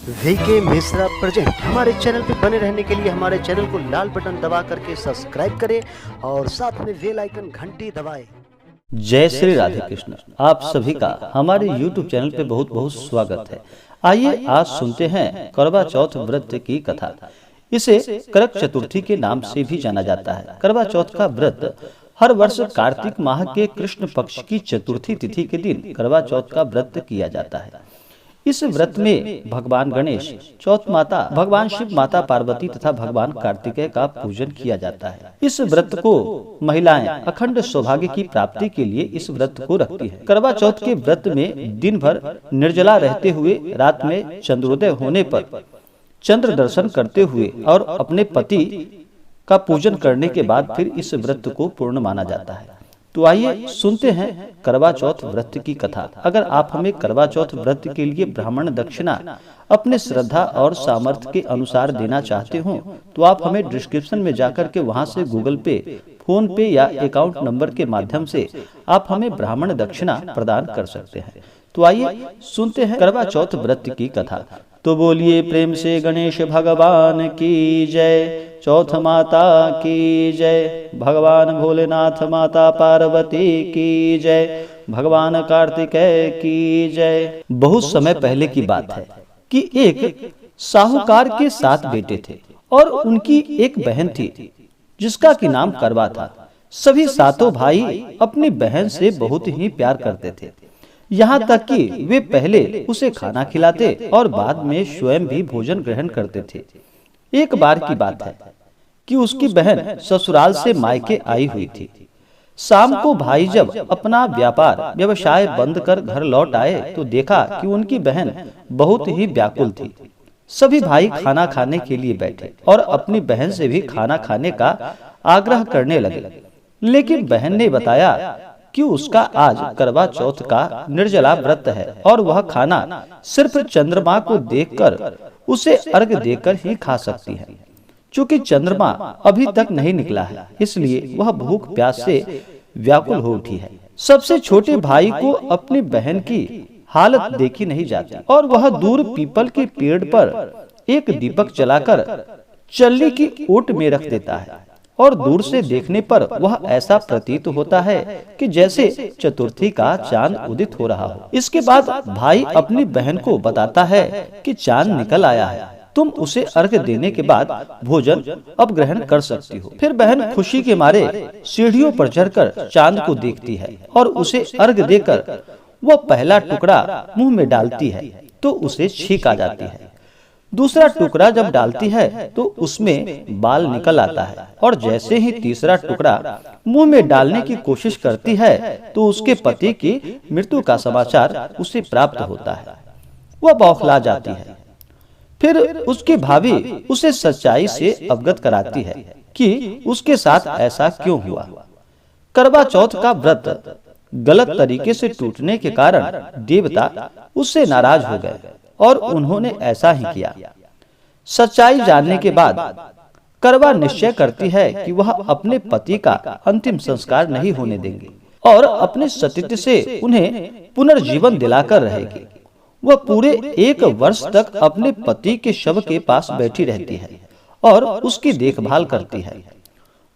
VK Mishra present. हमारे channel पे बने रहने के लिए हमारे चैनल को लाल बटन दबा करके सब्सक्राइब करें और साथ में बेल आइकन घंटी दबाएं। जय श्री राधे कृष्ण। आप सभी का हमारे YouTube चैनल पे बहुत बहुत स्वागत है। आइए आज सुनते हैं करवा चौथ व्रत की कथा। इसे करक चतुर्थी के नाम से भी जाना जाता है। करवा चौथ का व्रत हर वर्ष कार्तिक माह के कृष्ण पक्ष की चतुर्थी तिथि के दिन करवा चौथ का व्रत किया जाता है। इस व्रत में भगवान गणेश, चौथ माता, भगवान शिव, माता पार्वती तथा भगवान कार्तिकेय का पूजन किया जाता है। इस व्रत को महिलाएं अखंड सौभाग्य की प्राप्ति के लिए इस व्रत को रखती हैं। करवा चौथ के व्रत में दिन भर निर्जला रहते हुए रात में चंद्रोदय होने पर चंद्र दर्शन करते हुए और अपने पति का पूजन करने के बाद फिर इस व्रत को पूर्ण माना जाता है। तो आइए सुनते हैं करवा चौथ व्रत की कथा। अगर आप हमें करवा चौथ व्रत के लिए ब्राह्मण दक्षिणा अपने श्रद्धा और सामर्थ्य के अनुसार देना चाहते हो तो आप हमें डिस्क्रिप्शन में जाकर के वहां से गूगल पे, फोन पे या अकाउंट नंबर के माध्यम से आप हमें ब्राह्मण दक्षिणा प्रदान कर सकते हैं। तो आइए सुनते हैं करवा चौथ व्रत की कथा। तो बोलिए प्रेम से गणेश भगवान की जय, चौथ माता की जय, भगवान भोलेनाथ, माता पार्वती की जय, भगवान कार्तिकेय की जय। बहुत समय पहले की बात है कि एक साहूकार के 7 बेटे थे और उनकी एक बहन थी जिसका की नाम करवा था। सभी 7 भाई अपनी बहन से बहुत ही प्यार करते थे, यहाँ तक कि वे पहले उसे खाना खिलाते और बाद में स्वयं भी भोजन ग्रहण करते थे। एक बार की बात है कि उसकी बहन ससुराल से मायके आई हुई थी। शाम को भाई जब अपना व्यवसाय बंद कर घर लौट आए तो देखा कि उनकी बहन बहुत ही व्याकुल थी। सभी भाई खाना खाने के लिए बैठे और अपनी बहन से भी खाना खाने का आग्रह करने लगे, लेकिन बहन ने बताया कि उसका आज करवा चौथ का निर्जला व्रत है और वह खाना सिर्फ चंद्रमा को देखकर उसे अर्घ देकर ही खा सकती है। चूंकि चंद्रमा अभी तक नहीं निकला है, इसलिए वह भूख प्यास से व्याकुल हो उठी है। सबसे छोटे भाई को अपनी बहन की हालत देखी नहीं जाती और वह दूर पीपल के पेड़ पर एक दीपक जलाकर चल्ली की ओट में रख देता है और दूर से देखने पर वह ऐसा प्रतीत होता है कि जैसे चतुर्थी का चांद उदित हो रहा हो। इसके बाद भाई अपनी बहन को बताता है कि चांद निकल आया है, तुम उसे अर्घ देने के बाद भोजन अब ग्रहण कर सकती हो। फिर बहन खुशी के मारे सीढ़ियों पर चढ़कर चांद को देखती है और उसे अर्घ देकर वह पहला टुकड़ा मुंह में डालती है तो उसे छींक आ जाती है। दूसरा टुकड़ा जब डालती है तो उसमें बाल निकल आता है और जैसे ही तीसरा टुकड़ा मुंह में डालने की कोशिश करती है तो उसके पति की मृत्यु का समाचार उसे प्राप्त होता है। वह बौखला जाती है। फिर उसकी भाभी उसे सच्चाई से अवगत कराती है कि उसके साथ ऐसा क्यों हुआ। करवा चौथ का व्रत गलत तरीके से टूटने के कारण देवता उससे नाराज हो गए और उन्होंने ऐसा ही किया। सच्चाई जानने के बाद करवा निश्चय करती है कि वह अपने पति का अंतिम संस्कार नहीं होने देंगे और अपने सतीत्व से उन्हें पुनर्जीवन दिलाकर रहेगी। वह पूरे 1 वर्ष तक अपने पति के शव के पास बैठी रहती है और उसकी देखभाल करती है।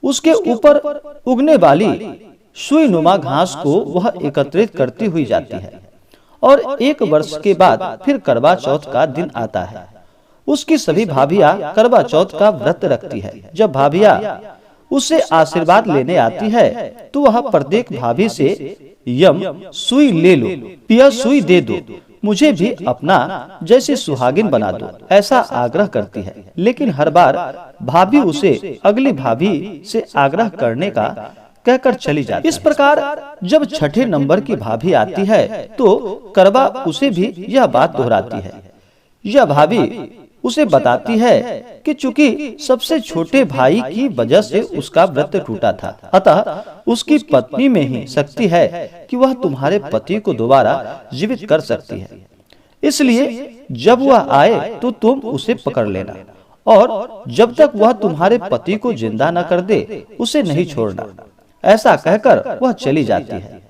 उसके ऊपर उगने वाली सुई नुमा घास को वह एकत्रित करती हुई जाती है और 1 वर्ष के बाद फिर करवा चौथ का दिन आता है। उसकी सभी भाभियां करवा चौथ का व्रत रखती है। जब भाभियां उससे आशीर्वाद लेने आती है तो वह प्रत्येक भाभी से यम सुई ले लो, पिया सुई दे दो, मुझे भी अपना जैसे सुहागिन बना दो, ऐसा आग्रह करती है। लेकिन हर बार भाभी उसे अगली भाभी से आग्रह करने का कहकर चली जाती है। इस प्रकार जब छठे नंबर की भाभी आती है तो करवा उसे भी यह बात दोहराती है। यह भाभी उसे बताती है कि चूंकि सबसे छोटे भाई की वजह से उसका व्रत टूटा था, अतः उसकी पत्नी में ही शक्ति है कि वह तुम्हारे पति को दोबारा जीवित कर सकती है। इसलिए जब वह आए तो तुम उसे पकड़ लेना और जब तक वह तुम्हारे पति को जिंदा न कर दे उसे नहीं छोड़ना। ऐसा कहकर वह चली जाती है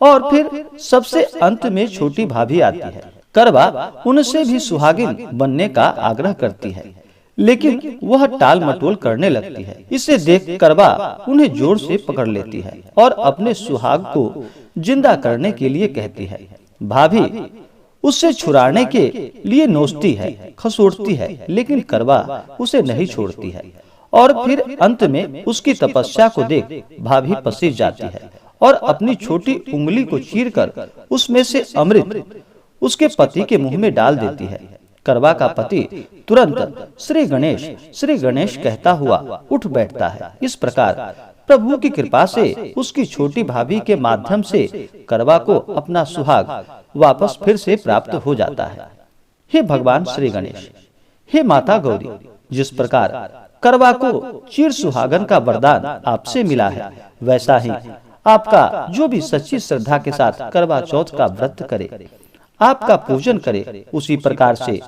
और फिर सबसे अंत में छोटी भाभी आती है। करवा उनसे भी सुहागिन बनने का आग्रह करती है, लेकिन वह टाल मटोल करने लगती है। इसे देख करवा उन्हें जोर से पकड़ लेती है और अपने सुहाग को जिंदा करने के लिए कहती है। भाभी उससे छुड़ाने के लिए नोचती है, खसोटती है, लेकिन करवा उसे नहीं छोड़ती है और फिर अंत में उसकी तपस्या को देख भाभी पसीज जाती है और अपनी छोटी उंगली को चीरकर उसमें से अमृत उसके पति के मुंह में डाल देती है। करवा का पति तुरंत श्री गणेश कहता हुआ उठ बैठता है। इस प्रकार प्रभु की कृपा से उसकी छोटी भाभी के माध्यम से करवा को अपना सुहाग वापस फिर से प्राप्त हो जाता है। हे भगवान श्री गणेश, हे माता गौरी, जिस प्रकार करवा को चिर सुहागन का वरदान आपसे मिला है, वैसा ही आपका जो भी सच्ची श्रद्धा के साथ करवा चौथ का व्रत करे, आपका पूजन करे, उसी प्रकार से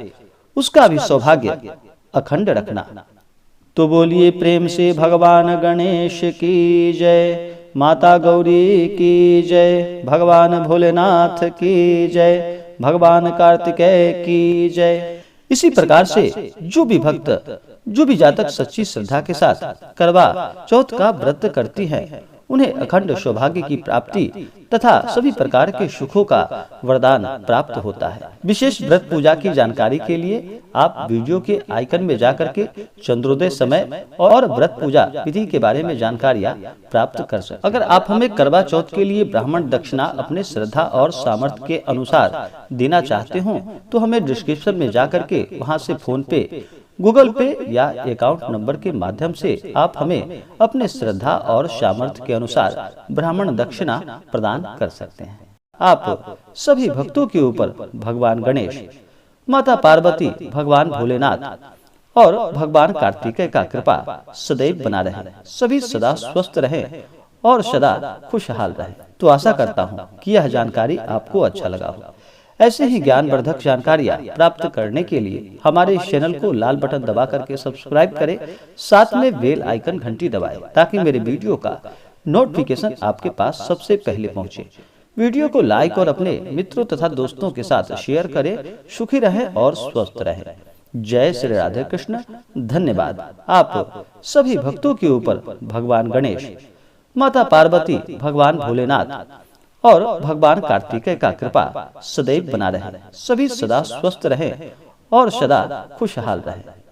उसका भी सौभाग्य अखंड रखना। तो बोलिए प्रेम से भगवान गणेश की जय, माता गौरी की जय, भगवान भोलेनाथ की जय, भगवान कार्तिकेय की जय। इसी प्रकार से जो भी भक्त, जो भी जातक सच्ची श्रद्धा के साथ करवा चौथ का व्रत करती हैं, उन्हें अखंड सौभाग्य की प्राप्ति तथा सभी प्रकार के सुखों का वरदान प्राप्त होता है। विशेष व्रत पूजा की जानकारी के लिए आप वीडियो के आइकन में जाकर के चंद्रोदय समय और व्रत पूजा विधि के बारे में जानकारियाँ प्राप्त कर सकते। अगर आप हमें करवा चौथ के लिए ब्राह्मण दक्षिणा अपने श्रद्धा और सामर्थ्य के अनुसार देना चाहते हो तो हमें डिस्क्रिप्शन में जाकर के वहाँ से फोन पे, गूगल पे या अकाउंट नंबर के माध्यम से आप हमें अपने श्रद्धा और सामर्थ्य के अनुसार ब्राह्मण दक्षिणा प्रदान कर सकते हैं। आप सभी भक्तों के ऊपर भगवान गणेश, माता पार्वती, भगवान भोलेनाथ और भगवान कार्तिकेय का कृपा सदैव बना रहे, सभी सदा स्वस्थ रहे और सदा खुशहाल रहे। तो आशा करता हूँ कि यह जानकारी आपको अच्छा लगा हो। ऐसे ही ज्ञानवर्धक जानकारियाँ प्राप्त करने के लिए हमारे इस चैनल को लाल बटन दबा करके सब्सक्राइब करें, साथ में बेल आइकन घंटी दबाएं ताकि मेरे वीडियो का नोटिफिकेशन आपके पास सबसे पहले पहुंचे। वीडियो को लाइक और अपने मित्रों तथा दोस्तों के साथ शेयर करें। सुखी रहें और स्वस्थ रहें। जय श्री राधे कृष्ण। धन्यवाद। आप सभी भक्तों के ऊपर भगवान गणेश, माता पार्वती, भगवान भोलेनाथ और भगवान कार्तिकेय का कृपा सदैव बना रहे, सभी सदा स्वस्थ रहे और सदा खुशहाल रहे।